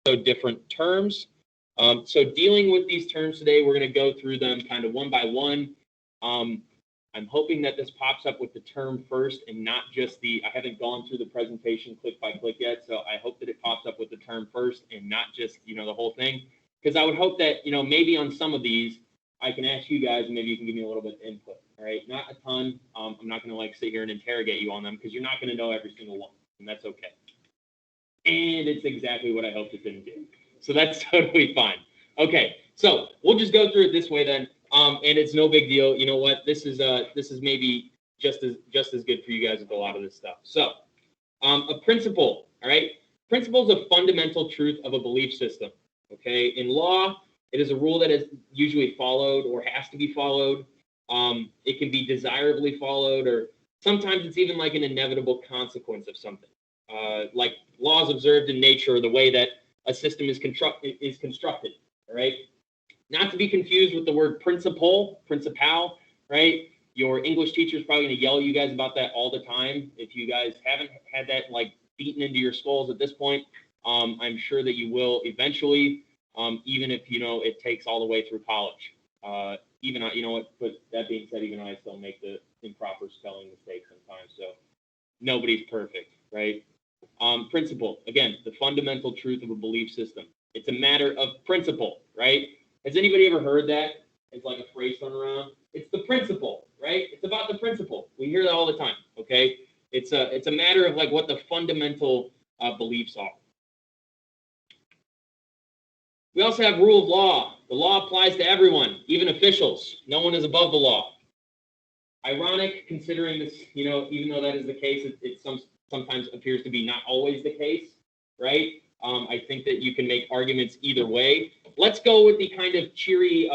So different terms. So dealing with these terms today, we're going to go through them kind of one by one. I'm hoping that this pops up with the term first and not just I haven't gone through the presentation click by click yet. So I hope that it pops up with the term first and not just, the whole thing. Because I would hope that, maybe on some of these, I can ask you guys and maybe you can give me a little bit of input. All right. Not a ton. I'm not going to like sit here and interrogate you on them because you're not going to know every single one. And that's okay. And it's exactly what I hoped it didn't do. So that's totally fine. Okay. So we'll just go through it this way then. And it's no big deal. You know what? This is maybe just as good for you guys with a lot of this stuff. So, a principle. All right. Principle is a fundamental truth of a belief system. Okay. In law, it is a rule that is usually followed or has to be followed. It can be desirably followed, or sometimes it's even like an inevitable consequence of something. Like laws observed in nature, or the way that a system is constructed. All right. Not to be confused with the word principal, right? Your English teacher is probably going to yell at you guys about that all the time. If you guys haven't had that like beaten into your skulls at this point, I'm sure that you will eventually, even if, it takes all the way through college. But that being said, even I still make the improper spelling mistakes sometimes. So nobody's perfect, right? Principle, again, the fundamental truth of a belief system. It's a matter of principle, right? Has anybody ever heard that? It's like a phrase thrown around. It's the principle, right? It's about the principle. We hear that all the time, okay? It's a matter of like what the fundamental beliefs are. We also have rule of law. The law applies to everyone, even officials. No one is above the law. Ironic, considering this, even though that is the case, it sometimes appears to be not always the case, right? I think that you can make arguments either way. Let's go with the kind of cheery,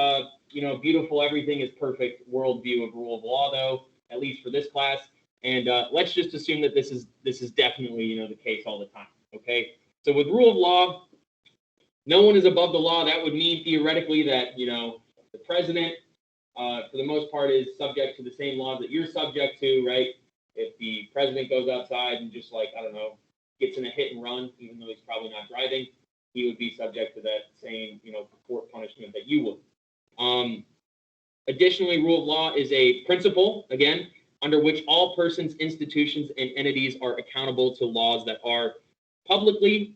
beautiful, everything is perfect worldview of rule of law, though, at least for this class. And let's just assume that this is definitely, the case all the time, okay? So with rule of law, no one is above the law. That would mean theoretically that, the president, for the most part, is subject to the same laws that you're subject to, right? If the president goes outside and just gets in a hit and run, even though he's probably not driving, he would be subject to that same, court punishment that you would. Additionally, rule of law is a principle, again, under which all persons, institutions, and entities are accountable to laws that are publicly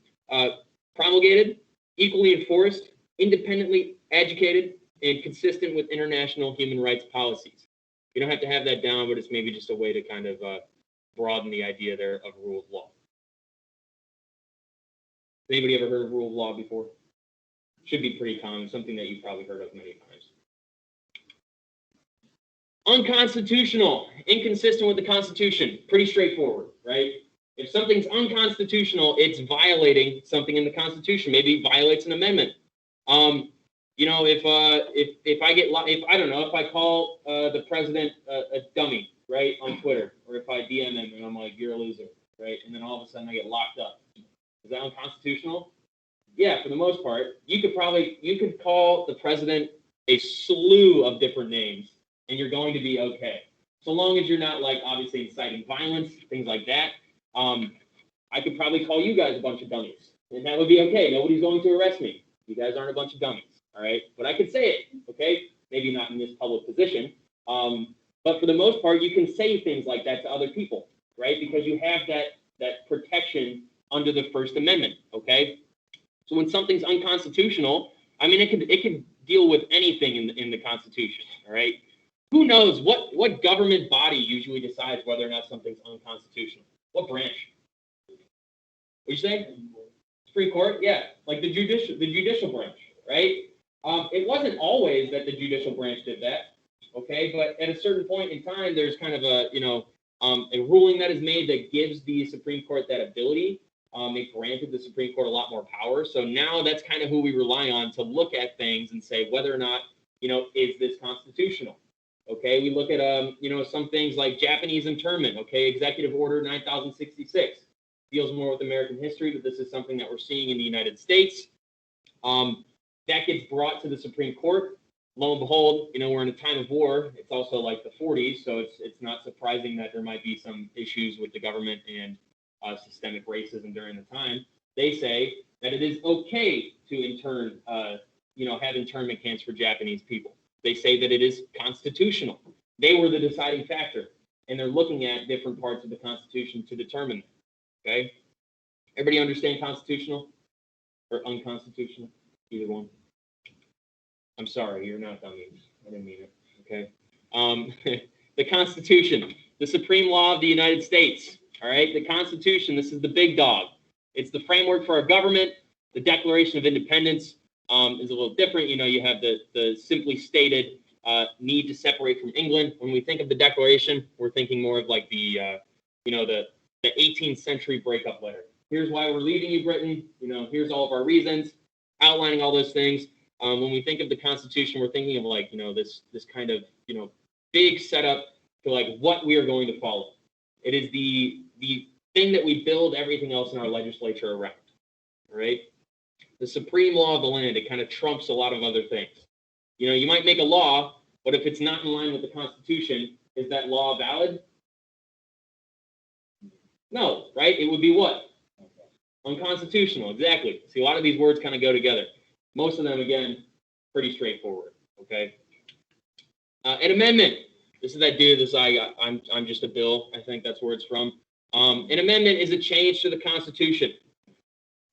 promulgated, equally enforced, independently educated, and consistent with international human rights policies. You don't have to have that down, but it's maybe just a way to kind of broaden the idea there of rule of law. Anybody ever heard of rule of law before? Should be pretty common, something that you've probably heard of many times. Unconstitutional, inconsistent with the Constitution. Pretty straightforward, right? If something's unconstitutional, it's violating something in the Constitution. Maybe it violates an amendment. If I call the president a dummy, right, on Twitter, or if I DM him and I'm like, you're a loser, right, and then all of a sudden I get locked up. Is that unconstitutional? Yeah, for the most part. You could call the president a slew of different names, and you're going to be okay. So long as you're not obviously inciting violence, things like that. I could probably call you guys a bunch of dummies, and that would be okay. Nobody's going to arrest me. You guys aren't a bunch of dummies, all right? But I could say it, okay? Maybe not in this public position, but for the most part, you can say things like that to other people, right? Because you have that protection under the First Amendment, okay? So when something's unconstitutional, it can deal with anything in the Constitution, all right? Who knows what government body usually decides whether or not something's unconstitutional? What branch? What'd you say? Supreme Court? Yeah, like the judicial branch, right? It wasn't always that the judicial branch did that, okay? But at a certain point in time, there's kind of a ruling that is made that gives the Supreme Court that ability. It granted the Supreme Court a lot more power. So now that's kind of who we rely on to look at things and say whether or not, is this constitutional? Okay, we look at, some things like Japanese internment, okay, Executive Order 9066. Deals more with American history, but this is something that we're seeing in the United States. That gets brought to the Supreme Court. Lo and behold, we're in a time of war. It's also like the 40s, so it's not surprising that there might be some issues with the government and systemic racism during the time. They say that it is okay to have internment camps for Japanese people. They say that it is constitutional. They were the deciding factor, and they're looking at different parts of the Constitution to determine that. Okay? Everybody understand constitutional or unconstitutional? Either one. I'm sorry, you're not dummies. I didn't mean it. Okay? The Constitution, the supreme law of the United States. All right? The Constitution, this is the big dog. It's the framework for our government. The Declaration of Independence is a little different. You have the simply stated need to separate from England. When we think of the Declaration, we're thinking more of like the 18th century breakup letter. Here's why we're leaving you, Britain. Here's all of our reasons, outlining all those things. When we think of the Constitution, we're thinking of like, this kind of, big setup to like what we are going to follow. It is the thing that we build everything else in our legislature around. All right. The supreme law of the land, it kind of trumps a lot of other things. You might make a law, but if it's not in line with the Constitution, is that law valid? No, right? It would be what? Unconstitutional, exactly. See, a lot of these words kind of go together. Most of them, again, pretty straightforward, okay? An amendment. This is that dude, I'm just a bill. I think that's where it's from. An amendment is a change to the Constitution.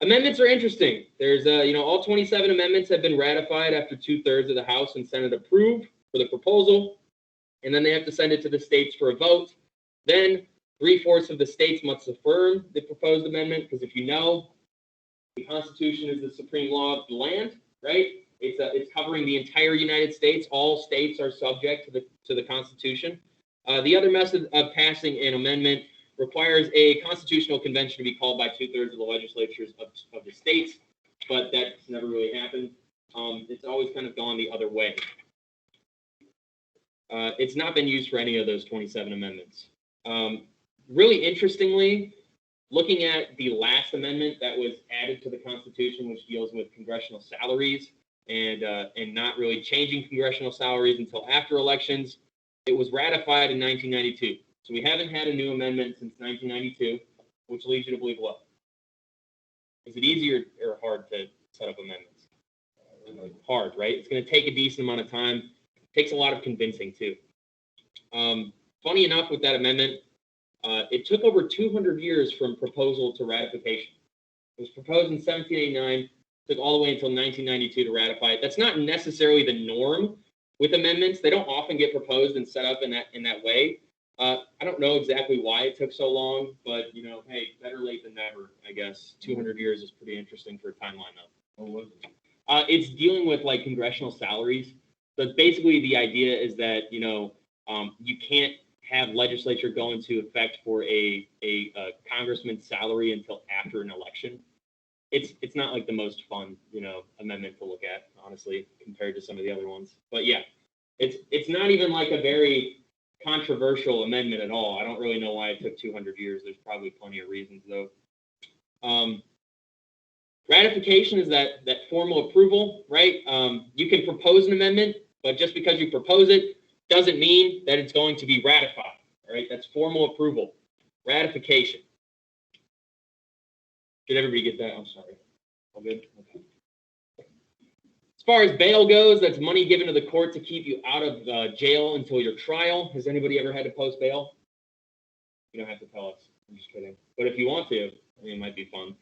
Amendments are interesting. There's, all 27 amendments have been ratified after 2/3 of the House and Senate approve for the proposal, and then they have to send it to the states for a vote. Then 3/4 of the states must affirm the proposed amendment, because if you know, the Constitution is the supreme law of the land, right? It's covering the entire United States. All states are subject to the Constitution. The other method of passing an amendment requires a constitutional convention to be called by 2/3 of the legislatures of the states, but that's never really happened. It's always kind of gone the other way. It's not been used for any of those 27 amendments. Really interestingly, looking at the last amendment that was added to the Constitution, which deals with congressional salaries and not really changing congressional salaries until after elections, it was ratified in 1992. So we haven't had a new amendment since 1992, which leads you to believe what? Is it easy or hard to set up amendments? Hard, right? It's going to take a decent amount of time. It takes a lot of convincing, too. Funny enough, with that amendment, it took over 200 years from proposal to ratification. It was proposed in 1789, took all the way until 1992 to ratify it. That's not necessarily the norm with amendments. They don't often get proposed and set up in that way. I don't know exactly why it took so long, but, hey, better late than never, I guess. 200 years is pretty interesting for a timeline, though. What was it? It's dealing with, like, congressional salaries. So basically the idea is that, you can't have legislature go into effect for a congressman's salary until after an election. It's not like the most fun, amendment to look at, honestly, compared to some of the other ones. But yeah, it's not even like a very controversial amendment at all. I don't really know why it took 200 years. There's probably plenty of reasons, though. Ratification is that formal approval, right? You can propose an amendment, but just because you propose it doesn't mean that it's going to be ratified, all right? That's formal approval. Ratification. Did everybody get that? I'm sorry. All good? Okay. As far as bail goes, that's money given to the court to keep you out of jail until your trial. Has anybody ever had to post bail? You don't have to tell us. I'm just kidding. But if you want to, it might be fun.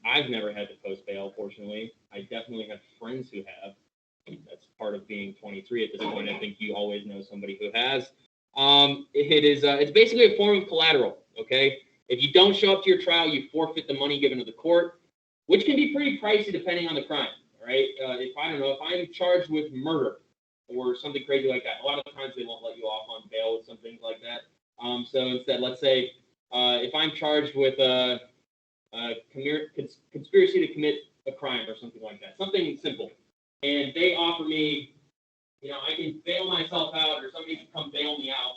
I've never had to post bail, fortunately. I definitely have friends who have. That's part of being 23 at this point. I think you always know somebody who has. It's basically a form of collateral, okay? If you don't show up to your trial, you forfeit the money given to the court, which can be pretty pricey depending on the crime, all right? If I'm charged with murder or something crazy like that, a lot of times they won't let you off on bail with some things like that. So instead, let's say if I'm charged with conspiracy to commit a crime or something like that, something simple, and they offer me, I can bail myself out or somebody can come bail me out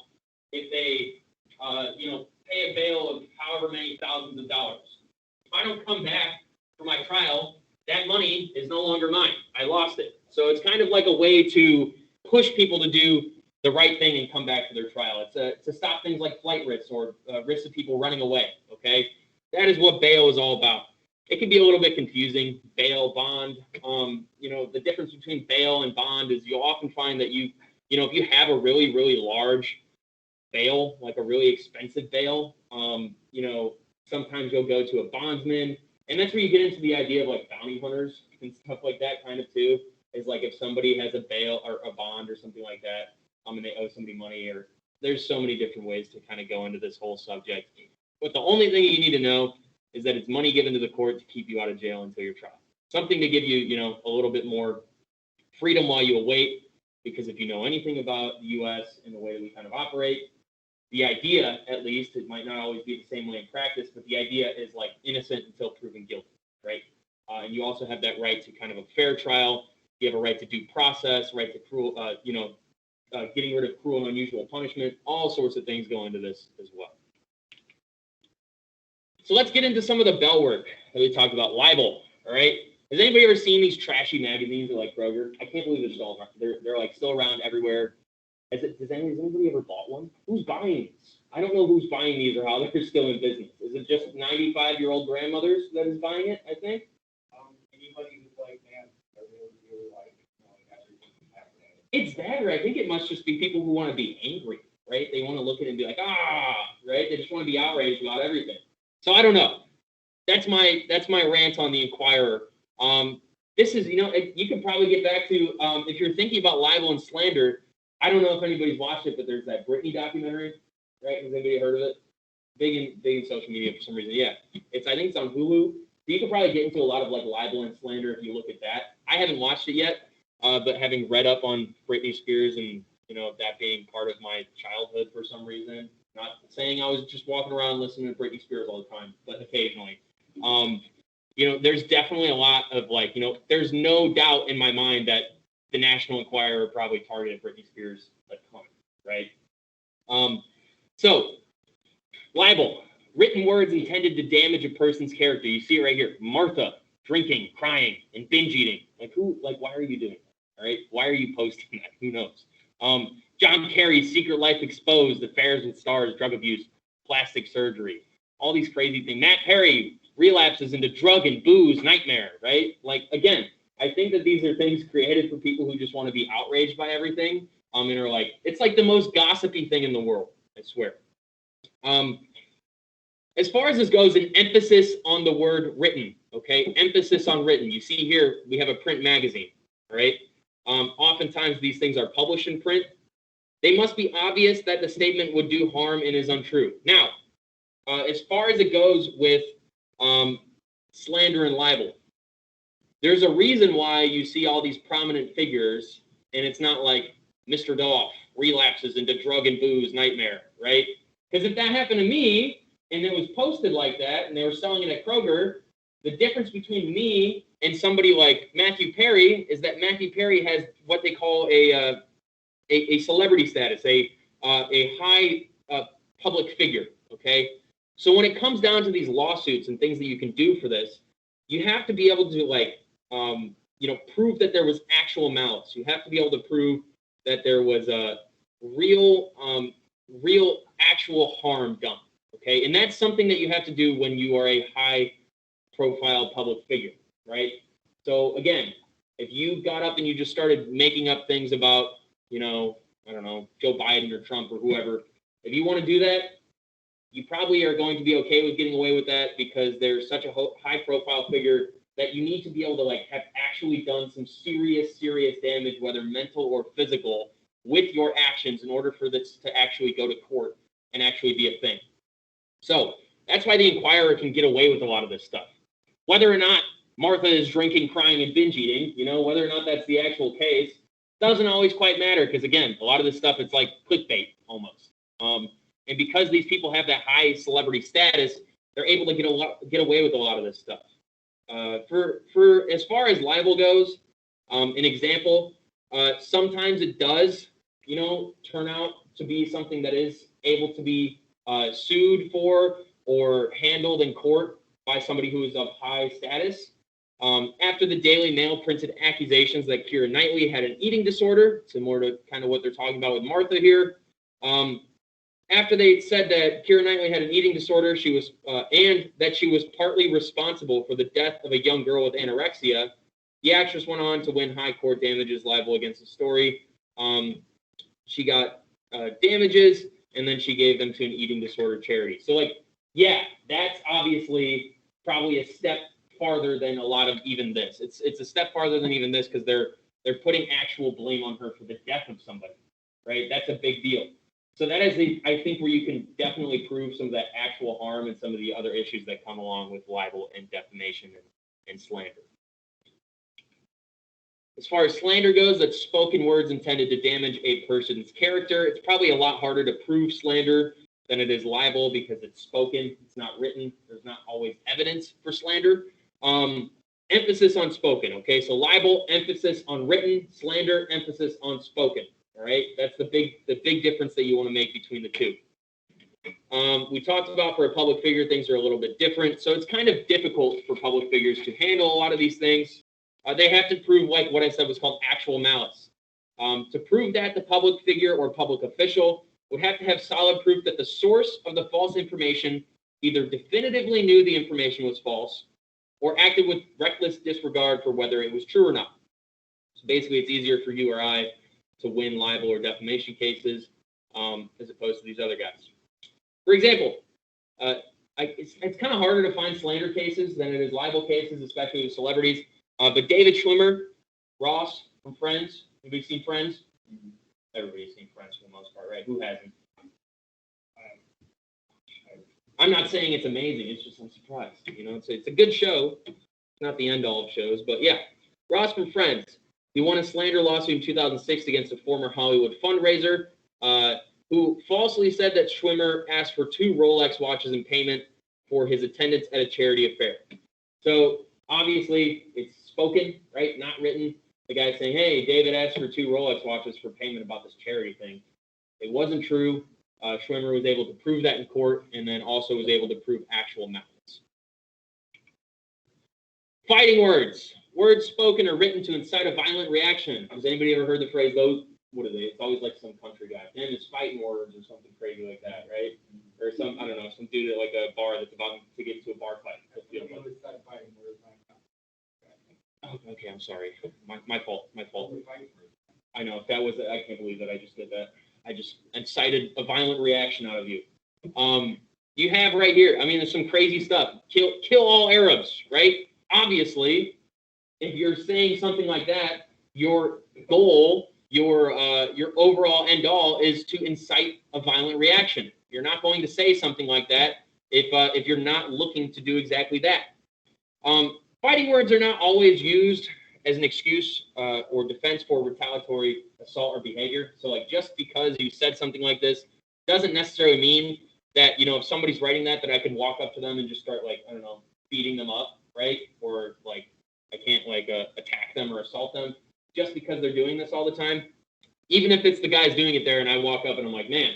if they, pay a bail of however many thousands of dollars. If I don't come back for my trial, that money is no longer mine. I lost it. So it's kind of like a way to push people to do the right thing and come back for their trial. It's to stop things like flight risks or risks of people running away, okay? That is what bail is all about. it can be a little bit confusing. Bail, bond. The difference between bail and bond is you'll often find that if you have a really, really large bail, like a really expensive bail, sometimes you'll go to a bondsman, and that's where you get into the idea of like bounty hunters and stuff like that kind of too, is like if somebody has a bail or a bond or something like that, and they owe somebody money, or there's so many different ways to kind of go into this whole subject. But the only thing you need to know is that it's money given to the court to keep you out of jail until your trial. Something to give you, a little bit more freedom while you await, because if you know anything about the U.S. and the way that we kind of operate, the idea, at least, it might not always be the same way in practice, but the idea is like innocent until proven guilty, right? And you also have that right to kind of a fair trial. You have a right to due process, right to cruel, getting rid of cruel and unusual punishment. All sorts of things go into this as well. So let's get into some of the bell work that we talked about. Libel, all right? Has anybody ever seen these trashy magazines like Kroger? I can't believe they're still around. They're like still around everywhere. Has anybody ever bought one? Who's buying these? I don't know who's buying these or how they're still in business. Is it just 95-year-old grandmothers that is buying it, I think? Anybody who's like, man, I really like, It's that, or I think it must just be people who want to be angry, right? They want to look at it and be like, right? They just want to be outraged about everything. So I don't know. That's my rant on the Inquirer. This is, you can probably get back to, if you're thinking about libel and slander, I don't know if anybody's watched it, but there's that Britney documentary, right? Has anybody heard of it? Big in social media for some reason. Yeah, I think it's on Hulu. You could probably get into a lot of like libel and slander if you look at that. I haven't watched it yet, but having read up on Britney Spears and that being part of my childhood for some reason, not saying I was just walking around listening to Britney Spears all the time, but occasionally. There's definitely a lot of like, there's no doubt in my mind that the National Enquirer probably targeted Britney Spears a ton, right? So, libel, written words intended to damage a person's character. You see it right here. Martha, drinking, crying, and binge eating. Why are you doing that? All right? Why are you posting that? Who knows? John Kerry's secret life exposed, affairs with stars, drug abuse, plastic surgery, all these crazy things. Matt Perry relapses into drug and booze nightmare, right? Again, I think that these are things created for people who just want to be outraged by everything. And are like, it's like the most gossipy thing in the world, I swear. As far as this goes, an emphasis on the word written, okay? Emphasis on written. You see here, we have a print magazine, right? Oftentimes these things are published in print. They must be obvious that the statement would do harm and is untrue. Now, as far as it goes with slander and libel, there's a reason why you see all these prominent figures, and it's not like Mr. Doff relapses into drug and booze nightmare, right? Because if that happened to me, and it was posted like that, and they were selling it at Kroger, the difference between me and somebody like Matthew Perry is that Matthew Perry has what they call a celebrity status, a high public figure, okay? So when it comes down to these lawsuits and things that you can do for this, you have to be able to prove that there was actual malice. You have to be able to prove that there was a real actual harm done, okay? And that's something that you have to do when you are a high-profile public figure, right? So again, if you got up and you just started making up things about, I don't know, Joe Biden or Trump or whoever, if you want to do that, you probably are going to be okay with getting away with that because there's such a high-profile figure that you need to be able to have actually done some serious damage, whether mental or physical, with your actions in order for this to actually go to court and actually be a thing. So that's why the Inquirer can get away with a lot of this stuff. Whether or not Martha is drinking, crying, and binge eating, whether or not that's the actual case, doesn't always quite matter because, again, a lot of this stuff, it's like clickbait almost. And because these people have that high celebrity status, they're able to get away with a lot of this stuff. For as far as libel goes, an example, sometimes it does, turn out to be something that is able to be sued for or handled in court by somebody who is of high status. After the Daily Mail printed accusations that Keira Knightley had an eating disorder, similar to kind of what they're talking about with Martha here, after they said that Keira Knightley had an eating disorder, she was and that she was partly responsible for the death of a young girl with anorexia, the actress went on to win high court damages liable against the story. She got damages, and then she gave them to an eating disorder charity. So, like, yeah, that's obviously probably a step farther than a lot of even this. It's a step farther than even this because they're putting actual blame on her for the death of somebody, right? That's a big deal. So that is, I think, where you can definitely prove some of that actual harm and some of the other issues that come along with libel and defamation and slander. As far as slander goes, that's spoken words intended to damage a person's character. It's probably a lot harder to prove slander than it is libel because it's spoken, it's not written. There's not always evidence for slander. Emphasis on spoken, okay? So libel, emphasis on written, slander, emphasis on spoken, all right? That's the big difference that you want to make between the two. We talked about for a public figure, things are a little bit different. So it's kind of difficult for public figures to handle a lot of these things. They have to prove, like what I said was called actual malice. To prove that, the public figure or public official would have to have solid proof that the source of the false information either definitively knew the information was false or acted with reckless disregard for whether it was true or not. So basically, it's easier for you or I to win libel or defamation cases as opposed to these other guys. For example, it's kind of harder to find slander cases than it is libel cases, especially with celebrities. But David Schwimmer, Ross from Friends. Have you seen Friends? Everybody's seen Friends for the most part, right? Who hasn't? I'm not saying it's amazing. It's just I'm surprised. You know, it's a good show. It's not the end all of shows, but yeah. Ross from Friends. He won a slander lawsuit in 2006 against a former Hollywood fundraiser who falsely said that Schwimmer asked for 2 Rolex watches in payment for his attendance at a charity affair. So obviously, it's spoken, right? Not written. The guy saying, hey, David asked for 2 Rolex watches for payment about this charity thing. It wasn't true. Schwimmer was able to prove that in court and then also was able to prove actual malice. Fighting words. Words spoken or written to incite a violent reaction. Has anybody ever heard the phrase, those, what are they? It's always like some country guy. And it's fighting words or something crazy like that, right? Or some, I don't know, some dude at like a bar that's about to get into a bar fight. Okay, I'm sorry. My fault. I know. If that was, I can't believe that I just did that. I just incited a violent reaction out of you. You have right here, I mean, there's some crazy stuff. Kill all Arabs, right? Obviously, if you're saying something like that, your goal, your overall end all is to incite a violent reaction. You're not going to say something like that if you're not looking to do exactly that. Fighting words are not always used as an excuse or defense for retaliatory assault or behavior. So, like, just because you said something like this doesn't necessarily mean that, you know, if somebody's writing that I can walk up to them and just start, like, I don't know, beating them up, right? Or, like, I can't, like, attack them or assault them just because they're doing this all the time. Even if it's the guys doing it there and I walk up and I'm like, man,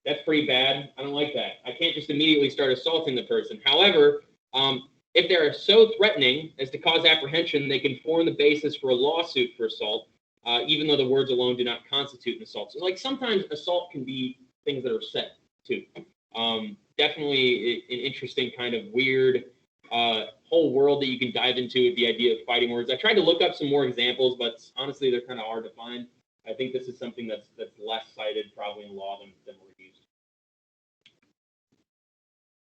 that's pretty bad. I don't like that. I can't just immediately start assaulting the person. However, if they're so threatening as to cause apprehension, they can form the basis for a lawsuit for assault, even though the words alone do not constitute an assault. So, like, sometimes assault can be things that are said, too. Definitely an interesting kind of weird whole world that you can dive into with the idea of fighting words. I tried to look up some more examples, but honestly, they're kind of hard to find. I think this is something that's less cited probably in law than we're used.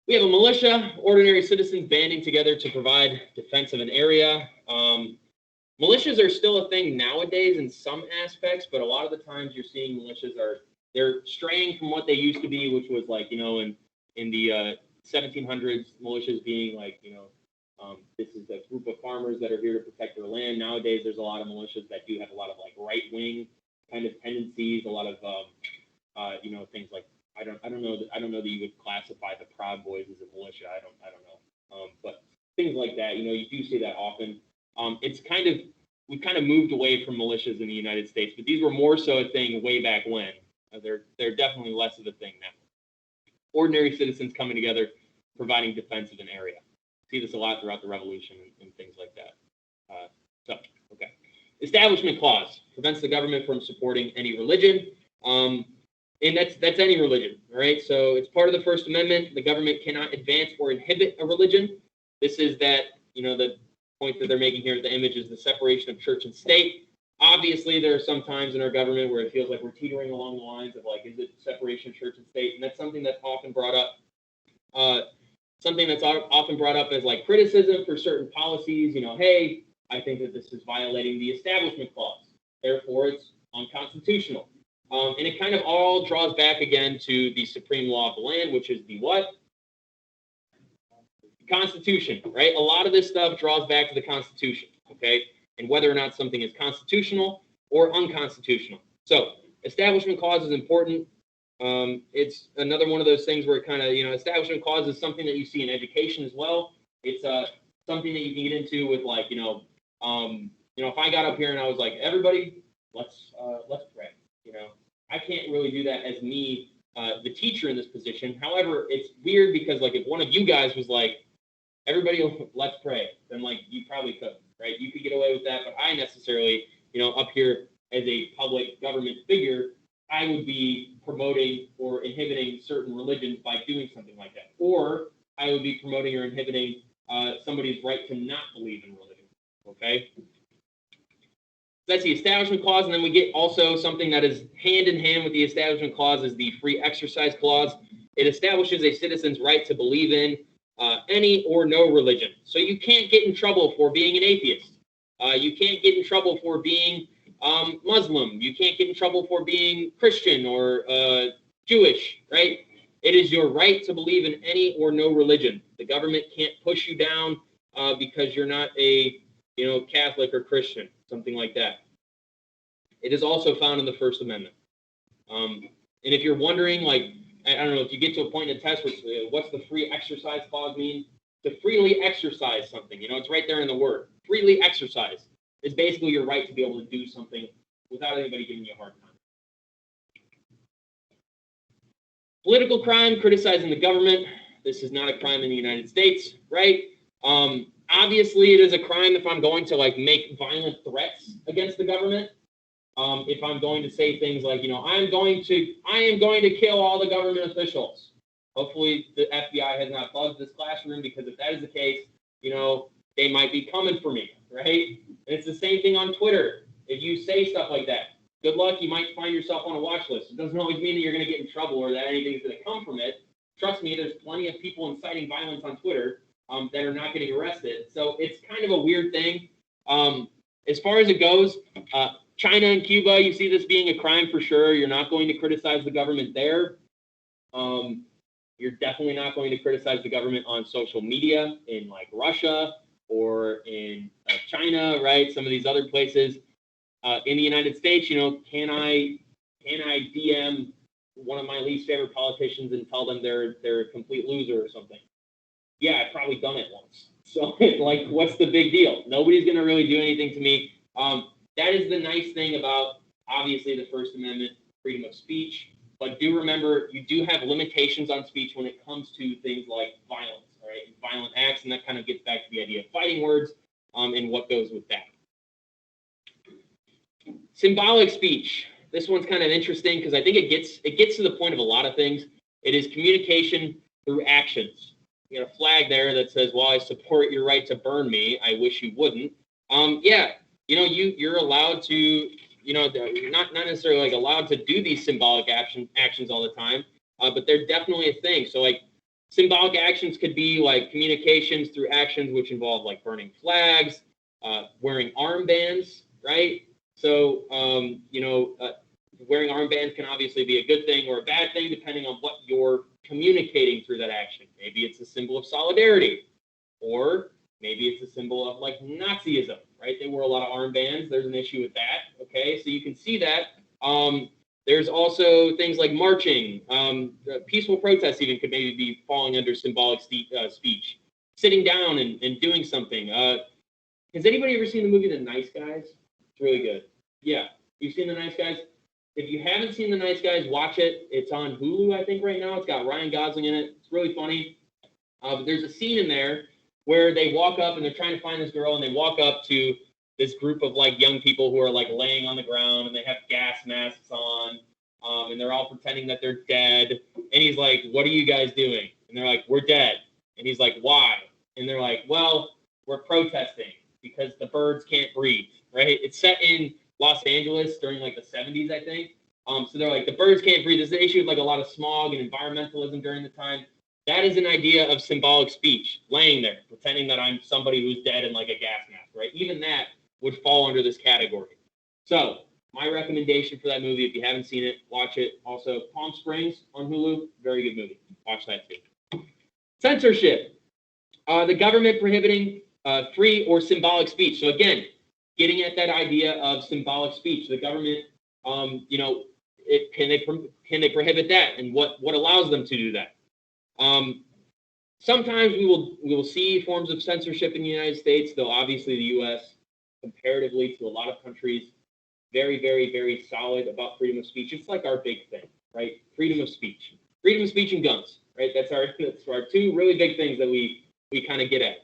We have a militia, ordinary citizens banding together to provide defense of an area. Militias are still a thing nowadays in some aspects, but a lot of the times you're seeing militias they're straying from what they used to be, which was like, you know, in the 1700s, militias being like, you know, this is a group of farmers that are here to protect their land. Nowadays, there's a lot of militias that do have a lot of like right-wing kind of tendencies, a lot of you know, things like I don't know that you would classify the Proud Boys as a militia. I don't know. But things like that, you know, you do see that often. We've kind of moved away from militias in the United States, but these were more so a thing way back when. They're definitely less of a thing now. Ordinary citizens coming together, providing defense of an area. See this a lot throughout the Revolution and things like that. Okay. Establishment Clause prevents the government from supporting any religion. And that's any religion, all right? So it's part of the First Amendment. The government cannot advance or inhibit a religion. This is that, the point that they're making here, the image is the separation of church and state. Obviously, there are some times in our government where it feels like we're teetering along the lines of like, is it separation of church and state? And that's something that's often brought up. Often brought up as like criticism for certain policies. Hey, I think that this is violating the Establishment Clause. Therefore, it's unconstitutional. And it kind of all draws back again to the supreme law of the land, which is the what? Constitution, right? A lot of this stuff draws back to the Constitution, okay? And whether or not something is constitutional or unconstitutional. So, Establishment Clause is important. It's another one of those things where it kind of, Establishment Clause is something that you see in education as well. It's something that you can get into with like, if I got up here and I was like, everybody, let's pray. I can't really do that as me, the teacher in this position. However, it's weird because like if one of you guys was like, everybody, let's pray, then like you probably could, right? You could get away with that, but I necessarily, up here as a public government figure, I would be promoting or inhibiting certain religions by doing something like that. Or I would be promoting or inhibiting somebody's right to not believe in religion, okay? That's the Establishment Clause, and then we get also something that is hand in hand with the Establishment Clause is the Free Exercise Clause. It establishes a citizen's right to believe in any or no religion. So you can't get in trouble for being an atheist. You can't get in trouble for being Muslim. You can't get in trouble for being Christian or Jewish, right? It is your right to believe in any or no religion. The government can't push you down because you're not a Catholic or Christian, something like that. It is also found in the First Amendment. And if you're wondering, like, I don't know, if you get to a point in the test, what's the Free Exercise Clause mean? To freely exercise something, it's right there in the word. Freely exercise is basically your right to be able to do something without anybody giving you a hard time. Political crime, criticizing the government. This is not a crime in the United States, right? Obviously, it is a crime if I'm going to like make violent threats against the government. If I'm going to say things like, I am going to kill all the government officials. Hopefully, the FBI has not bugged this classroom because if that is the case, they might be coming for me, right? And it's the same thing on Twitter. If you say stuff like that, good luck. You might find yourself on a watch list. It doesn't always mean that you're going to get in trouble or that anything's going to come from it. Trust me, there's plenty of people inciting violence on Twitter that are not getting arrested. So it's kind of a weird thing. As far as it goes, China and Cuba, you see this being a crime for sure. You're not going to criticize the government there. You're definitely not going to criticize the government on social media in like Russia or in China, right? Some of these other places. In the United States, can I DM one of my least favorite politicians and tell them they're a complete loser or something? Yeah, I've probably done it once. So like, what's the big deal? Nobody's going to really do anything to me. That is the nice thing about, obviously, the First Amendment, freedom of speech. But do remember, you do have limitations on speech when it comes to things like violence, all right, and violent acts, and that kind of gets back to the idea of fighting words and what goes with that. Symbolic speech. This one's kind of interesting because I think it gets to the point of a lot of things. It is communication through actions. You got a flag there that says, "Well, I support your right to burn me. I wish you wouldn't." Yeah, you're allowed to, not necessarily like allowed to do these symbolic actions all the time, but they're definitely a thing. So like symbolic actions could be like communications through actions which involve like burning flags, wearing armbands, right? So, wearing armbands can obviously be a good thing or a bad thing depending on what you're communicating through that action. Maybe it's a symbol of solidarity, or maybe it's a symbol of like Nazism, right? They wore a lot of armbands. There's an issue with that. Okay, so you can see that. There's also things like marching, peaceful protests even could maybe be falling under symbolic speech. Sitting down and doing something. Has anybody ever seen the movie The Nice Guys? It's really good. Yeah, you've seen The Nice Guys? If you haven't seen The Nice Guys, watch it. It's on Hulu, I think, right now. It's got Ryan Gosling in it. It's really funny. But there's a scene in there where they walk up and they're trying to find this girl, and they walk up to this group of like young people who are like laying on the ground, and they have gas masks on, and they're all pretending that they're dead. And he's like, "What are you guys doing?" And they're like, "We're dead." And he's like, "Why?" And they're like, "Well, we're protesting because the birds can't breathe." Right? It's set in Los Angeles during like the 70s, I think. So they're like, the birds can't breathe. There's an issue with like a lot of smog and environmentalism during the time. That is an idea of symbolic speech, laying there, pretending that I'm somebody who's dead in like a gas mask, right? Even that would fall under this category. So my recommendation for that movie, if you haven't seen it, watch it. Also, Palm Springs on Hulu, very good movie. Watch that too. Censorship. The government prohibiting free or symbolic speech. So again, getting at that idea of symbolic speech. The government, can they prohibit that, and what allows them to do that? Sometimes we will see forms of censorship in the United States, though obviously the U.S. comparatively to a lot of countries, very, very, very solid about freedom of speech. It's like our big thing, right? Freedom of speech and guns, right? That's our two really big things that we kind of get at.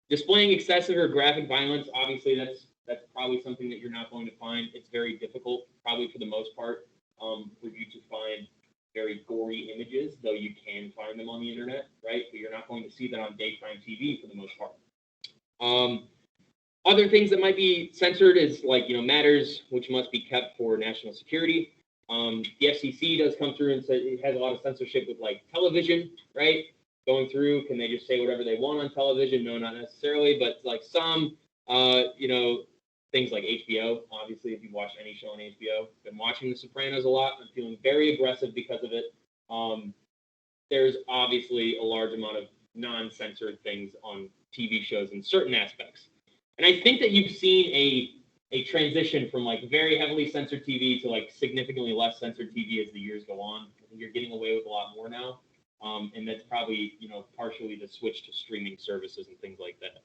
Displaying excessive or graphic violence, obviously that's probably something that you're not going to find. It's very difficult, probably for the most part, for you to find very gory images, though you can find them on the internet, right? But you're not going to see that on daytime TV for the most part. Other things that might be censored is like, matters which must be kept for national security. The FCC does come through and say it has a lot of censorship with like television, right? Going through, can they just say whatever they want on television? No, not necessarily, but like some, things like HBO. Obviously, if you watch any show on HBO, been watching The Sopranos a lot. I'm feeling very aggressive because of it. There's obviously a large amount of non-censored things on TV shows in certain aspects. And I think that you've seen a transition from like very heavily censored TV to like significantly less censored TV as the years go on. I think you're getting away with a lot more now. And that's probably, partially the switch to streaming services and things like that.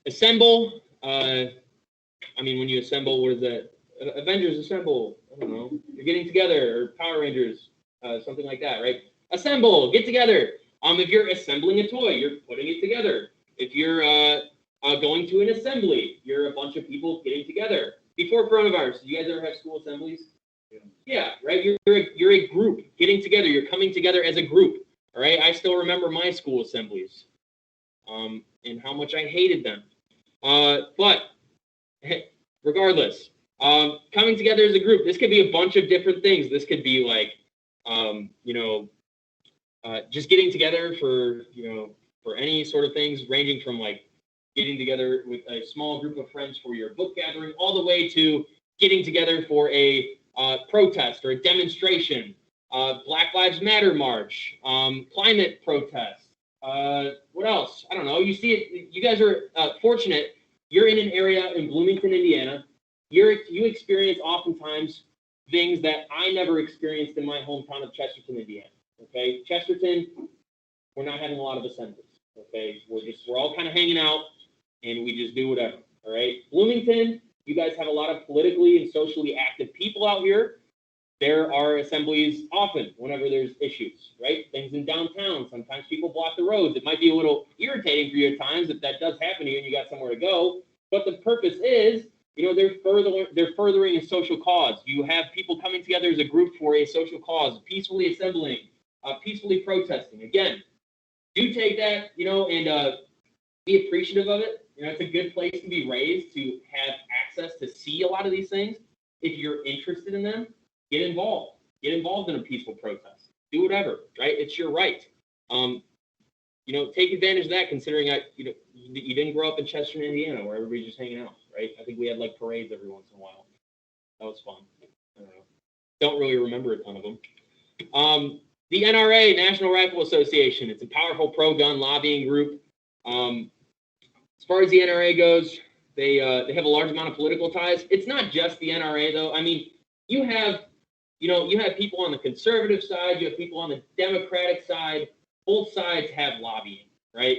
Assemble. When you assemble, what is that? Avengers Assemble. I don't know. You're getting together, or Power Rangers, something like that, right? Assemble, get together. If you're assembling a toy, you're putting it together. If you're going to an assembly, you're a bunch of people getting together. Before coronavirus, did you guys ever have school assemblies? Yeah, right. You're a group getting together. You're coming together as a group. All right. I still remember my school assemblies, and how much I hated them. But regardless, coming together as a group. This could be a bunch of different things. This could be like, just getting together for any sort of things, ranging from like getting together with a small group of friends for your book gathering, all the way to getting together for a protest or a demonstration, Black Lives Matter march, climate protest. What else? I don't know. You see it. You guys are fortunate. You're in an area in Bloomington, Indiana. You experience oftentimes things that I never experienced in my hometown of Chesterton, Indiana. Okay, Chesterton, we're not having a lot of assemblies. Okay, we're all kind of hanging out, and we just do whatever. All right, Bloomington, you guys have a lot of politically and socially active people out here. There are assemblies often whenever there's issues, right? Things in downtown. Sometimes people block the roads. It might be a little irritating for you at times if that does happen to you and you got somewhere to go. But the purpose is, they're furthering a social cause. You have people coming together as a group for a social cause, peacefully assembling, peacefully protesting. Again, do take that, and be appreciative of it. It's a good place to be raised, to have access to see a lot of these things. If you're interested in them, get involved. Get involved in a peaceful protest. Do whatever, right? It's your right. Take advantage of that, considering you didn't grow up in Chester, Indiana, where everybody's just hanging out, right? I think we had like parades every once in a while. That was fun. I don't know. Don't really remember a ton of them. The NRA, National Rifle Association, it's a powerful pro-gun lobbying group. As far as the NRA goes, they have a large amount of political ties. It's not just the NRA, though. I mean, you have people on the conservative side, you have people on the Democratic side. Both sides have lobbying, right?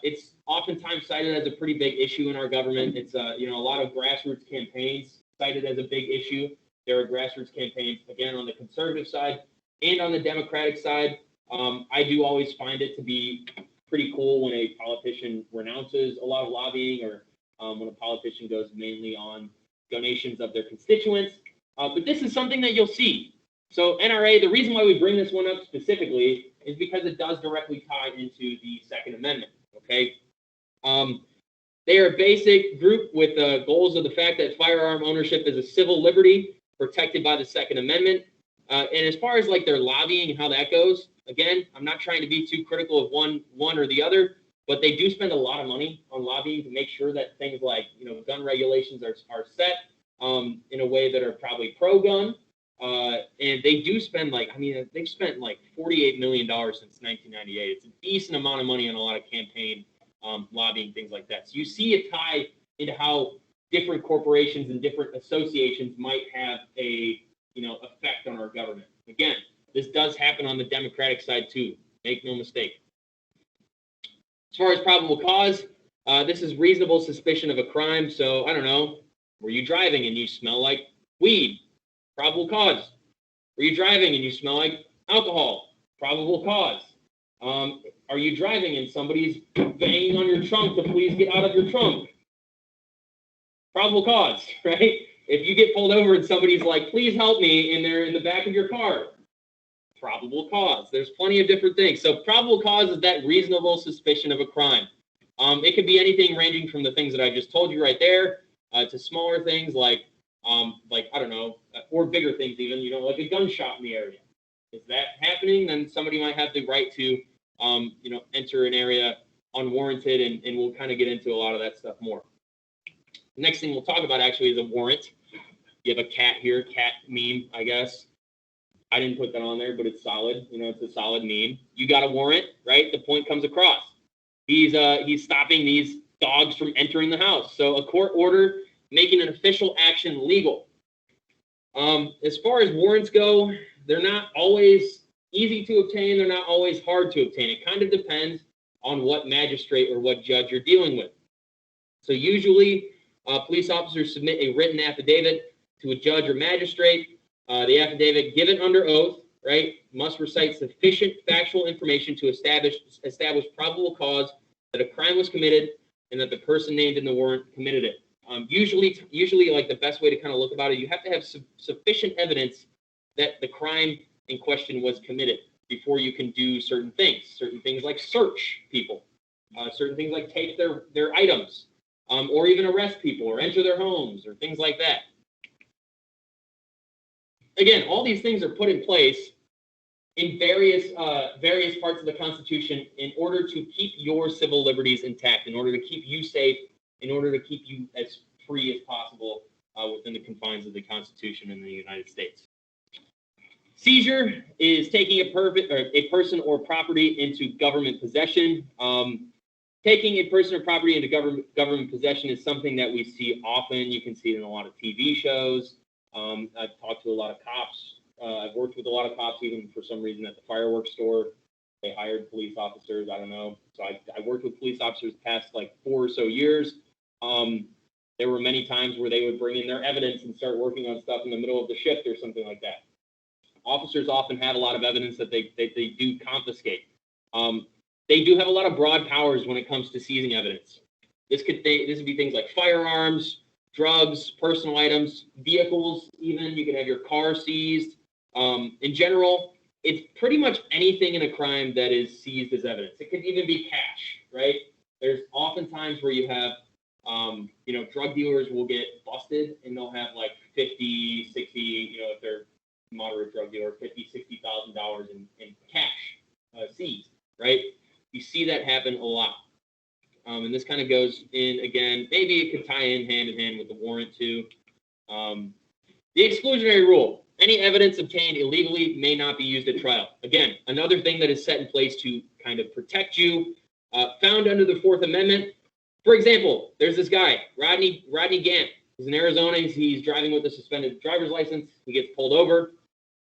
It's oftentimes cited as a pretty big issue in our government. It's a lot of grassroots campaigns cited as a big issue. There are grassroots campaigns, again, on the conservative side and on the Democratic side. I do always find it to be pretty cool when a politician renounces a lot of lobbying, or when a politician goes mainly on donations of their constituents. But this is something that you'll see. So NRA, the reason why we bring this one up specifically is because it does directly tie into the Second Amendment, okay? They are a basic group with goals of the fact that firearm ownership is a civil liberty protected by the Second Amendment. And as far as like their lobbying and how that goes, again, I'm not trying to be too critical of one or the other, but they do spend a lot of money on lobbying to make sure that things like, gun regulations are set in a way that are probably pro-gun. And they do spend they've spent like $48 million since 1998. It's a decent amount of money on a lot of campaign lobbying, things like that. So you see a tie into how different corporations and different associations might have a effect on our government. Again, this does happen on the Democratic side too. Make no mistake. As far as probable cause, this is reasonable suspicion of a crime. So I don't know, were you driving and you smell like weed? Probable cause. Were you driving and you smell like alcohol? Probable cause. Are you driving and somebody's banging on your trunk to please get out of your trunk? Probable cause, right? If you get pulled over and somebody's like, please help me, and they're in the back of your car, probable cause. There's plenty of different things. So probable cause is that reasonable suspicion of a crime. It could be anything ranging from the things that I just told you right there to smaller things like I don't know, or bigger things even, like a gunshot in the area. If that happening, then somebody might have the right to, enter an area unwarranted, and we'll kind of get into a lot of that stuff more. The next thing we'll talk about actually is a warrant. You have a cat here, cat meme, I guess. I didn't put that on there, but it's solid. It's a solid meme. You got a warrant, right? The point comes across. He's stopping these dogs from entering the house. So a court order making an official action legal. As far as warrants go, they're not always easy to obtain. They're not always hard to obtain. It kind of depends on what magistrate or what judge you're dealing with. So usually, police officers submit a written affidavit to a judge or magistrate. The affidavit, given under oath, right, must recite sufficient factual information to establish probable cause that a crime was committed and that the person named in the warrant committed it. Usually, like the best way to kind of look about it, you have to have sufficient evidence that the crime in question was committed before you can do certain things like search people, certain things like take their items, or even arrest people or enter their homes or things like that. Again, all these things are put in place in various parts of the Constitution in order to keep your civil liberties intact, in order to keep you safe, in order to keep you as free as possible within the confines of the Constitution in the United States. Seizure is taking a person or property into government possession. Taking a person or property into government possession is something that we see often. You can see it in a lot of TV shows. I've talked to a lot of cops. I've worked with a lot of cops, even for some reason at the fireworks store. They hired police officers. I don't know. So I worked with police officers past like 4 or so years. There were many times where they would bring in their evidence and start working on stuff in the middle of the shift or something like that. Officers often have a lot of evidence that they do confiscate. They do have a lot of broad powers when it comes to seizing evidence. This would be things like firearms, drugs, personal items, vehicles, even. You can have your car seized. In general, it's pretty much anything in a crime that is seized as evidence. It could even be cash, right? There's often times where you have, drug dealers will get busted and they'll have like 50, 60, if they're moderate drug dealer, $50,000, $60,000 in cash seized, right? You see that happen a lot. And this kind of goes in, again, maybe it could tie in hand with the warrant too. The exclusionary rule. Any evidence obtained illegally may not be used at trial. Again, another thing that is set in place to kind of protect you, found under the Fourth Amendment. For example, there's this guy, Rodney Gant. He's in Arizona. He's driving with a suspended driver's license. He gets pulled over.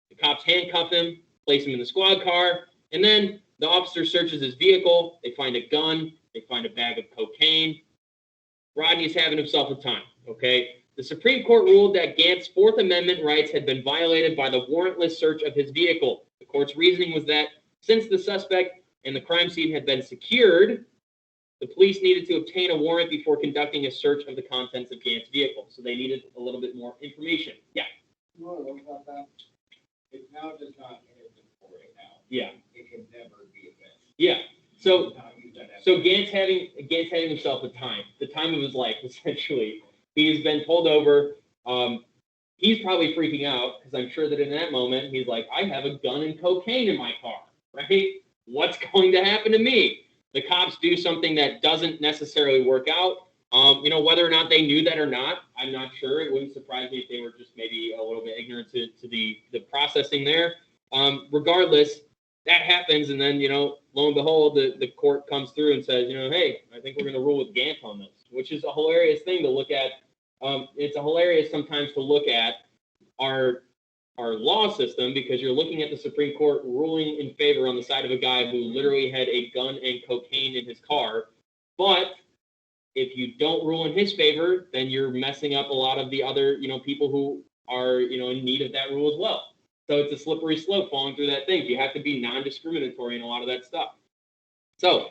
The cops handcuff him, place him in the squad car, and then the officer searches his vehicle. They find a gun. They find a bag of cocaine. Rodney's having himself a time, okay? The Supreme Court ruled that Gant's Fourth Amendment rights had been violated by the warrantless search of his vehicle. The court's reasoning was that since the suspect and the crime scene had been secured, The police needed to obtain a warrant before conducting a search of the contents of Gant's vehicle, so they needed a little bit more information. Yeah. You want to look about that? It now does not inventory now. Yeah. It can never be a fence. Yeah. So Gant's having himself a time, the time of his life, essentially. He's been pulled over. He's probably freaking out because I'm sure that in that moment he's like, I have a gun and cocaine in my car, right? What's going to happen to me? The cops do something that doesn't necessarily work out. Whether or not they knew that or not, I'm not sure. It wouldn't surprise me if they were just maybe a little bit ignorant to the processing there. Regardless, that happens, and then, lo and behold, the court comes through and says, hey, I think we're going to rule with Gant on this, which is a hilarious thing to look at. It's hilarious sometimes to look at our law system because you're looking at the Supreme Court ruling in favor on the side of a guy who literally had a gun and cocaine in his car. But if you don't rule in his favor, then you're messing up a lot of the other, people who are, in need of that rule as well. So it's a slippery slope falling through that thing. You have to be non-discriminatory in a lot of that stuff. So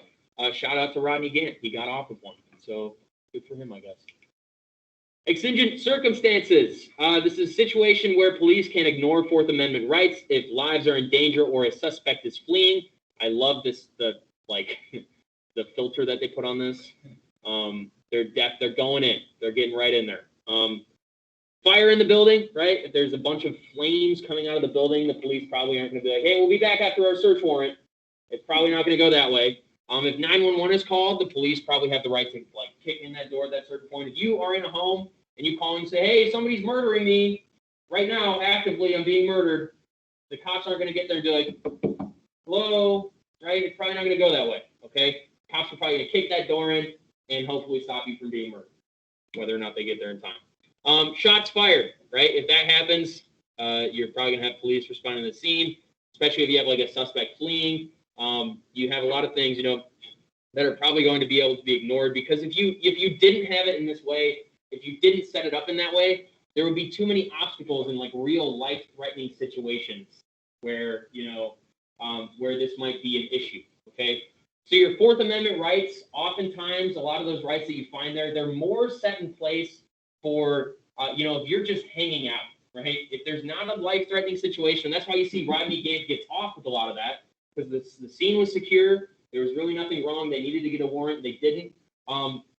shout out to Rodney Gant. He got off with one. So good for him, I guess. Exigent circumstances. This is a situation where police can ignore Fourth Amendment rights if lives are in danger or a suspect is fleeing. I love this, the filter that they put on this. They're going in. They're getting right in there. Fire in the building, right? If there's a bunch of flames coming out of the building, the police probably aren't going to be like, hey, we'll be back after our search warrant. It's probably not going to go that way. If 911 is called, the police probably have the right to kick in that door at that certain point. If you are in a home and you call and say, hey, somebody's murdering me right now, actively, I'm being murdered, the cops aren't going to get there and be like, hello, right? It's probably not going to go that way, okay? Cops are probably going to kick that door in and hopefully stop you from being murdered, whether or not they get there in time. Shots fired, right? If that happens, you're probably going to have police responding to the scene, especially if you have a suspect fleeing. You have a lot of things, that are probably going to be able to be ignored because if you didn't have it in this way, if you didn't set it up in that way, there would be too many obstacles in real life-threatening situations where, where this might be an issue, okay? So your Fourth Amendment rights, oftentimes, a lot of those rights that you find there, they're more set in place for, if you're just hanging out, right? If there's not a life-threatening situation, that's why you see Rodney Gant gets off with a lot of that, because the scene was secure. There was really nothing wrong. They needed to get a warrant. They didn't.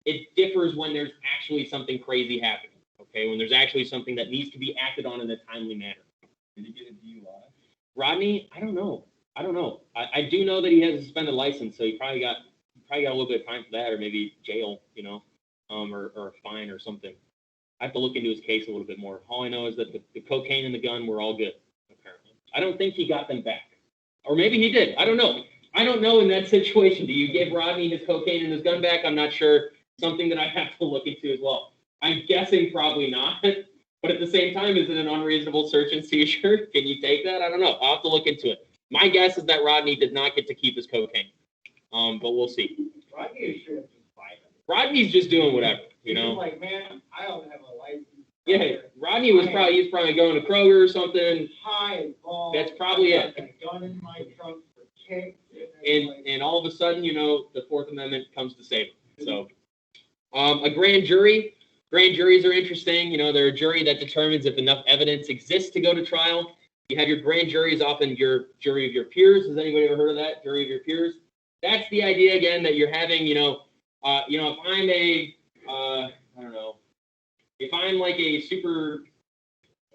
It differs when there's actually something crazy happening, okay? When there's actually something that needs to be acted on in a timely manner. Did he get a DUI? Rodney, I don't know. I do know that he has a suspended license, so he probably got a little bit of time for that, or maybe jail, or a fine or something. I have to look into his case a little bit more. All I know is that the cocaine and the gun were all good, apparently. I don't think he got them back. Or maybe he did. I don't know. I don't know in that situation. Do you give Rodney his cocaine and his gun back? I'm not sure. Something that I have to look into as well. I'm guessing probably not. But at the same time, is it an unreasonable search and seizure? Can you take that? I don't know. I'll have to look into it. My guess is that Rodney did not get to keep his cocaine. But we'll see. Rodney is sure just fine. Rodney's just doing whatever, He's like, man, I don't have a license. Yeah, Rodney he's probably going to Kroger or something. High and bald. That's probably it. A gun in my trunk for kicks. And all of a sudden, the Fourth Amendment comes to save him. So, a grand jury. Grand juries are interesting. They're a jury that determines if enough evidence exists to go to trial. You have your grand jury is often your jury of your peers. Has anybody ever heard of that? Jury of your peers? That's the idea, again, that you're having, if I'm a, I don't know, if I'm like a super,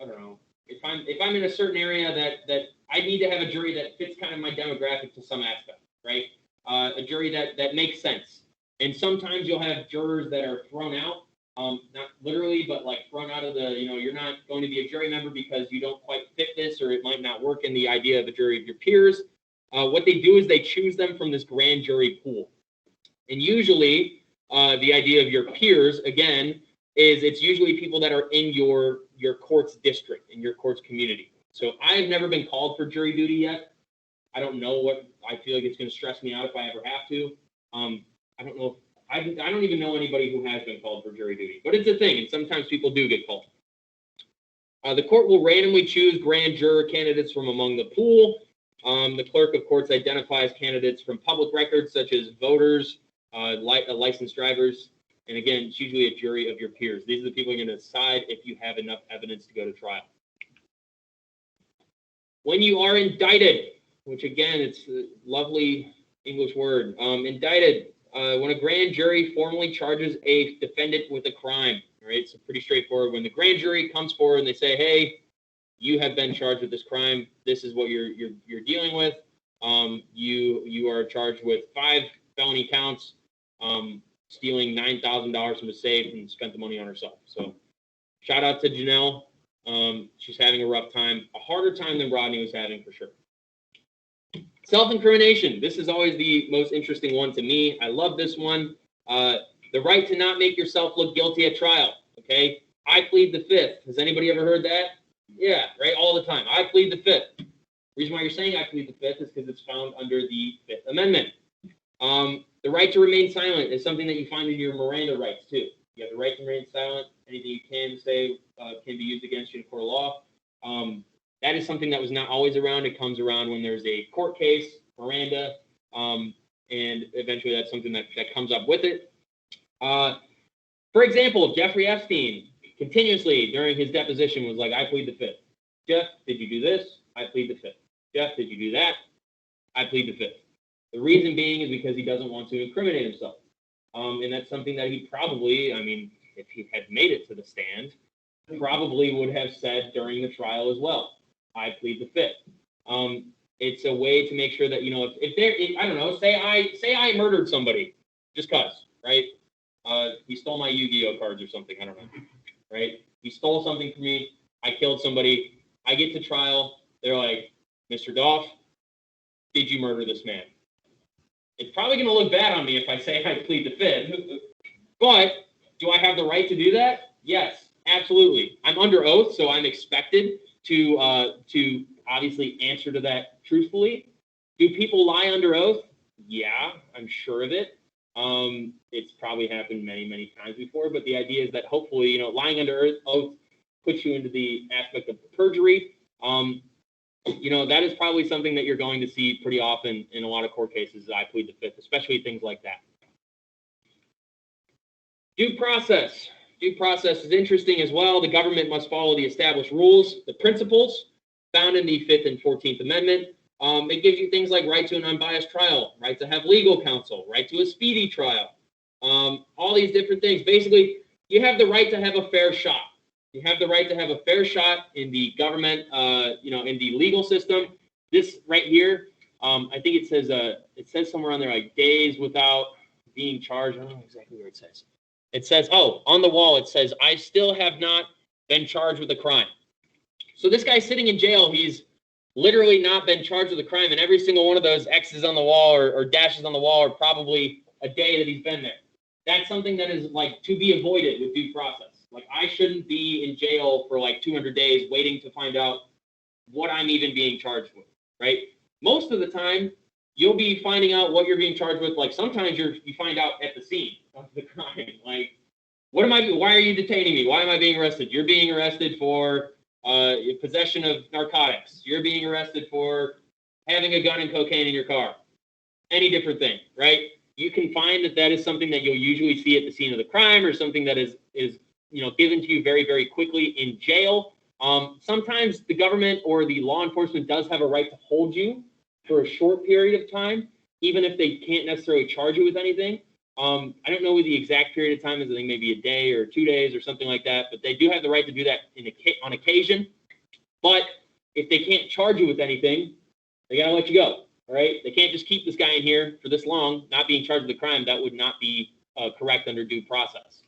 I don't know, if I'm in a certain area that I need to have a jury that fits kind of my demographic to some aspect, right? A jury that makes sense. And sometimes you'll have jurors that are thrown out, not literally, but thrown out of the, you're not going to be a jury member because you don't quite fit this, or it might not work in the idea of a jury of your peers. What they do is they choose them from this grand jury pool. And usually the idea of your peers, again, is it's usually people that are in your court's district, in your court's community. So I've never been called for jury duty yet. I don't know what, I feel like it's going to stress me out if I ever have to. I don't know. I don't even know anybody who has been called for jury duty, but it's a thing, and sometimes people do get called. The court will randomly choose grand juror candidates from among the pool. The clerk of courts identifies candidates from public records such as voters licensed drivers, and again, it's usually a jury of your peers. These are the people who are going to decide if you have enough evidence to go to trial. When you are indicted, which again, it's a lovely English word, indicted, when a grand jury formally charges a defendant with a crime, right? It's pretty straightforward. When the grand jury comes forward and they say, hey, you have been charged with this crime, this is what you're dealing with. You are charged with 5 felony counts, stealing $9,000 from a safe and spent the money on herself. So shout out to Janelle. She's having a rough time, a harder time than Rodney was having for sure. Self-incrimination. This is always the most interesting one to me. I love this one. The right to not make yourself look guilty at trial. Okay. I plead the fifth. Has anybody ever heard that? Yeah, right. All the time. I plead the fifth. The reason why you're saying I plead the fifth is because it's found under the Fifth Amendment. The right to remain silent is something that you find in your Miranda rights too. You have the right to remain silent. Anything you can say can be used against you in court of law. That is something that was not always around. It comes around when there's a court case, Miranda, and eventually that's something that comes up with it. For example, Jeffrey Epstein continuously during his deposition was like, I plead the fifth. Jeff, did you do this? I plead the fifth. Jeff, did you do that? I plead the fifth. The reason being is because he doesn't want to incriminate himself. And that's something that he probably, I mean, if he had made it to the stand, probably would have said during the trial as well. I plead the fifth. It's a way to make sure that, you know, if they're, I don't know, say I murdered somebody, just cause, right? He stole my Yu-Gi-Oh cards or something, I don't know, right? He stole something from me. I killed somebody. I get to trial. They're like, Mr. Goff, did you murder this man? It's probably going to look bad on me if I say I plead the fifth. But do I have the right to do that? Yes, absolutely. I'm under oath, so I'm expected to obviously answer to that truthfully. Do people lie under oath? Yeah, I'm sure of it. It's probably happened many, many times before, but the idea is that hopefully, you know, lying under oath puts you into the aspect of perjury. You know, that is probably something that you're going to see pretty often in a lot of court cases. I plead the fifth, especially things like that. Due process. Due process is interesting as well. The government must follow the established rules, the principles found in the 5th and 14th Amendment. It gives you things like right to an unbiased trial, right to have legal counsel, right to a speedy trial, all these different things. Basically, you have the right to have a fair shot. You have the right to have a fair shot in the government, you know, in the legal system. This right here, I think it says somewhere on there like days without being charged. I don't know exactly where it says. It says, oh, on the wall, it says, I still have not been charged with a crime. So this guy's sitting in jail. He's literally not been charged with a crime. And every single one of those X's on the wall or dashes on the wall are probably a day that he's been there. That's something that is like to be avoided with due process. Like I shouldn't be in jail for like 200 days waiting to find out what I'm even being charged with, right? Most of the time, you'll be finding out what you're being charged with. Like sometimes you find out at the scene of the crime. Like, why are you detaining me? Why am I being arrested? You're being arrested for possession of narcotics. You're being arrested for having a gun and cocaine in your car. Any different thing, right? You can find that is something that you'll usually see at the scene of the crime or something that is you know, given to you very, very quickly in jail. Sometimes the government or the law enforcement does have a right to hold you for a short period of time, even if they can't necessarily charge you with anything. I don't know what the exact period of time is. I think maybe a day or 2 days or something like that. But they do have the right to do that on occasion. But if they can't charge you with anything, they got to let you go. All right? They can't just keep this guy in here for this long, not being charged with a crime. That would not be correct under due process.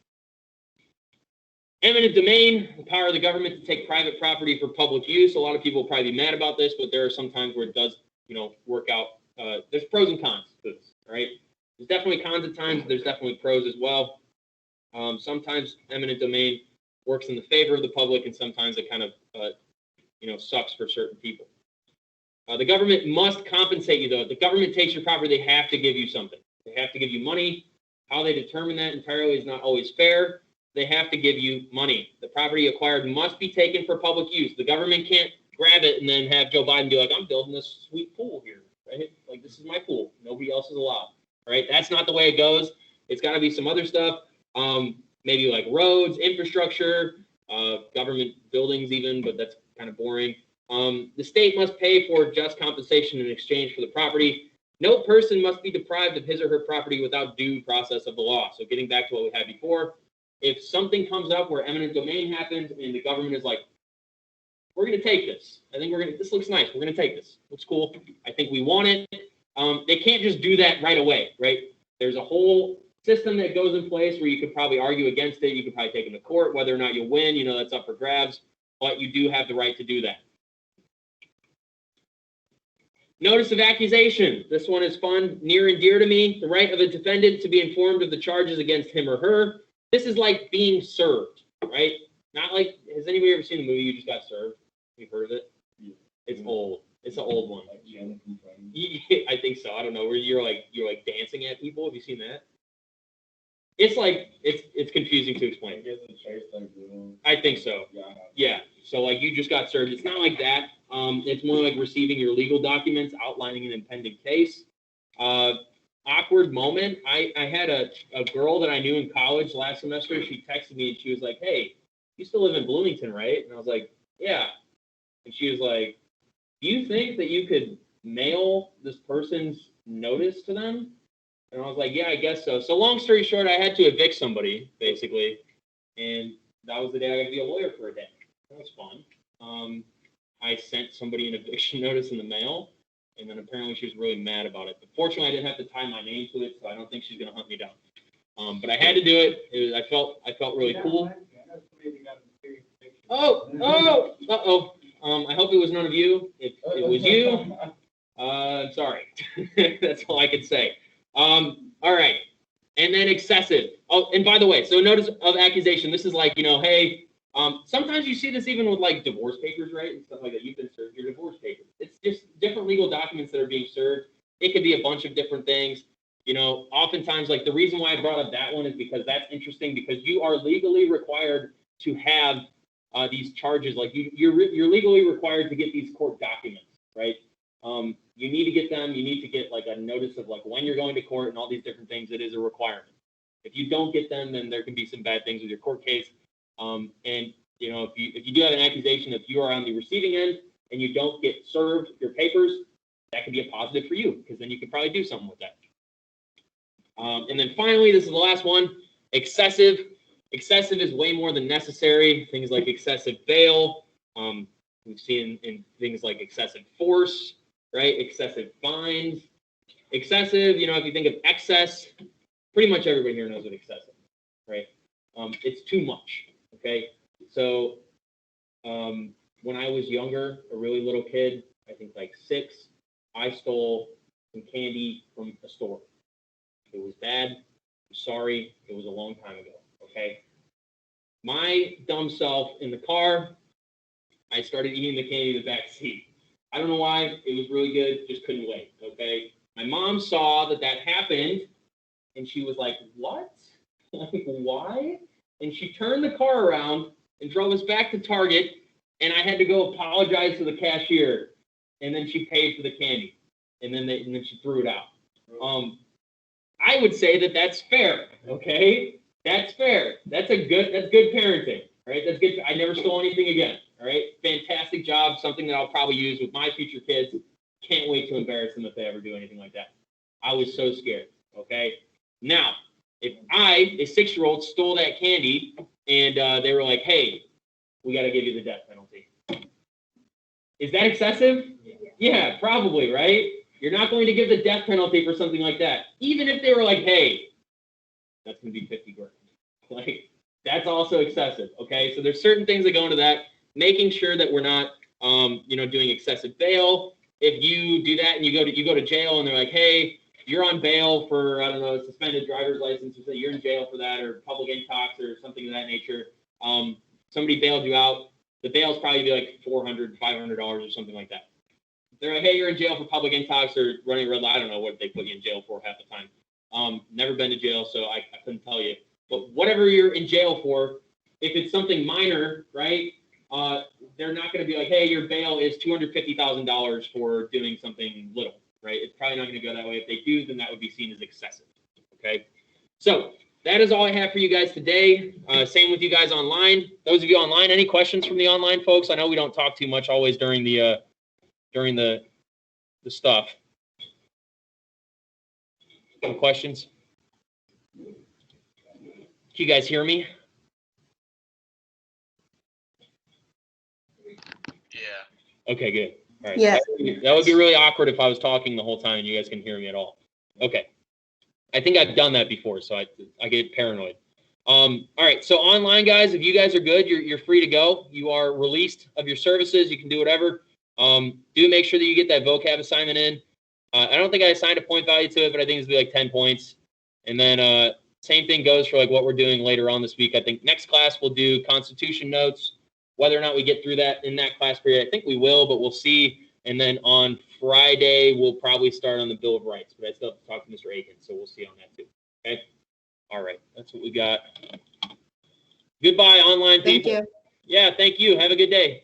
Eminent domain, the power of the government to take private property for public use. A lot of people will probably be mad about this, but there are some times where it does, you know, work out. There's pros and cons to this, right? There's definitely cons at times. There's definitely pros as well. Sometimes eminent domain works in the favor of the public, and sometimes it kind of, you know, sucks for certain people. The government must compensate you, though. If the government takes your property, they have to give you something. They have to give you money. How they determine that entirely is not always fair. They have to give you money. The property acquired must be taken for public use. The government can't grab it and then have Joe Biden be like, I'm building this sweet pool here, right? Like, this is my pool. Nobody else is allowed. right? That's not the way it goes. It's got to be some other stuff, maybe like roads, infrastructure, government buildings even, but that's kind of boring. The state must pay for just compensation in exchange for the property. No person must be deprived of his or her property without due process of the law. So getting back to what we had before, if something comes up where eminent domain happens and the government is like, we're going to take this. I think this looks nice. We're going to take this. Looks cool. I think we want it. They can't just do that right away, right? There's a whole system that goes in place where you could probably argue against it. You could probably take them to court. Whether or not you'll win, that's up for grabs. But you do have the right to do that. Notice of accusation. This one is fun, near and dear to me. The right of a defendant to be informed of the charges against him or her. This is like being served, right? Not like, has anybody ever seen the movie You Just Got Served? You've heard of it? Yeah. It's old. It's an old one. I think so. I don't know. Where you're like dancing at people. Have you seen that? It's like it's confusing to explain. I think so. Yeah. So like you just got served. It's not like that. It's more like receiving your legal documents, outlining an impending case. Awkward moment. I had a girl that I knew in college last semester. She texted me and she was like, "Hey, you still live in Bloomington, right?" And I was like, "Yeah." And she was like, "Do you think that you could mail this person's notice to them?" And I was like, "Yeah, I guess so." So long story short, I had to evict somebody, basically. And that was the day I got to be a lawyer for a day. That was fun. I sent somebody an eviction notice in the mail, and then apparently she was really mad about it. But fortunately, I didn't have to tie my name to it, so I don't think she's going to hunt me down. But I had to do it. I felt really cool. Uh-oh. I hope it was none of you. If it was you, I'm sorry. That's all I can say. All right. And then excessive. Oh, and by the way, so notice of accusation. This is like, hey, sometimes you see this even with like divorce papers, right? And stuff like that. You've been served your divorce papers. It's just different legal documents that are being served. It could be a bunch of different things. Oftentimes, like the reason why I brought up that one is because that's interesting because you are legally required to have these charges. Like you're legally required to get these court documents, right? You need to get them. You need to get like a notice of like when you're going to court and all these different things. It is a requirement. If you don't get them, then there can be some bad things with your court case. And if you do have an accusation, if you are on the receiving end and you don't get served your papers, that can be a positive for you because then you could probably do something with that. And then finally, this is the last one: excessive. Excessive is way more than necessary. Things like excessive bail. We've seen in things like excessive force, right? Excessive fines. Excessive, if you think of excess, pretty much everybody here knows what excessive is, right? It's too much, okay? So when I was younger, a really little kid, I think like 6, I stole some candy from a store. It was bad. I'm sorry. It was a long time ago, okay? My dumb self in the car, I started eating the candy in the back seat. I don't know why. It was really good. Just couldn't wait, okay? My mom saw that happened, and she was like, "What? Like, why?" And she turned the car around and drove us back to Target, and I had to go apologize to the cashier, and then she paid for the candy, and then she threw it out. I would say that that's fair, okay? That's fair. That's good parenting, right? That's good. I never stole anything again, all right? Fantastic job, something that I'll probably use with my future kids. Can't wait to embarrass them if they ever do anything like that. I was so scared, okay? Now, if I, a 6-year-old, stole that candy and they were like, "Hey, we got to give you the death penalty." Is that excessive? Yeah, probably, right? You're not going to give the death penalty for something like that. Even if they were like, "Hey, that's going to be 50 grand. Like, that's also excessive, okay? So there's certain things that go into that. Making sure that we're not, doing excessive bail. If you do that and you go to jail and they're like, "Hey, you're on bail for, I don't know, suspended driver's license," or say you're in jail for that, or public intox or something of that nature. Somebody bailed you out. The bail's probably be like $400, $500 or something like that. They're like, "Hey, you're in jail for public intox or running a red light." I don't know what they put you in jail for half the time. Never been to jail, so I couldn't tell you. But whatever you're in jail for, if it's something minor, right, they're not going to be like, "Hey, your bail is $250,000 for doing something little," right? It's probably not going to go that way. If they do, then that would be seen as excessive, okay? So that is all I have for you guys today. Same with you guys online. Those of you online, any questions from the online folks? I know we don't talk too much always during the stuff. Any questions? Can you guys hear me? Yeah. Okay, good. All right. Yes. That would be really awkward if I was talking the whole time and you guys can hear me at all. Okay. I think I've done that before, so I get paranoid. All right. So online, guys, if you guys are good, you're free to go. You are released of your services. You can do whatever. Do make sure that you get that vocab assignment in. I don't think I assigned a point value to it, but I think it's be like 10 points. And then same thing goes for like what we're doing later on this week. I think next class we'll do Constitution notes. Whether or not we get through that in that class period, I think we will, but we'll see. And then on Friday, we'll probably start on the Bill of Rights, but I still have to talk to Mr. Aiken, so we'll see on that too. Okay? All right. That's what we got. Goodbye, online Thank people. you. Yeah, thank you. Have a good day.